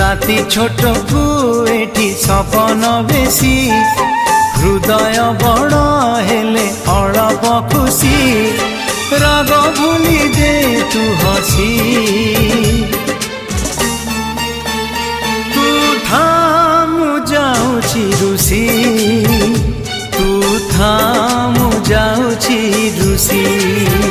राति छोट को एठी सपन बेसी हृदय बड़ हेले अड़प खुशी राग भूली दे तू हसी तू थामु जाऊची रुसी तू थामु जाऊची रुसी।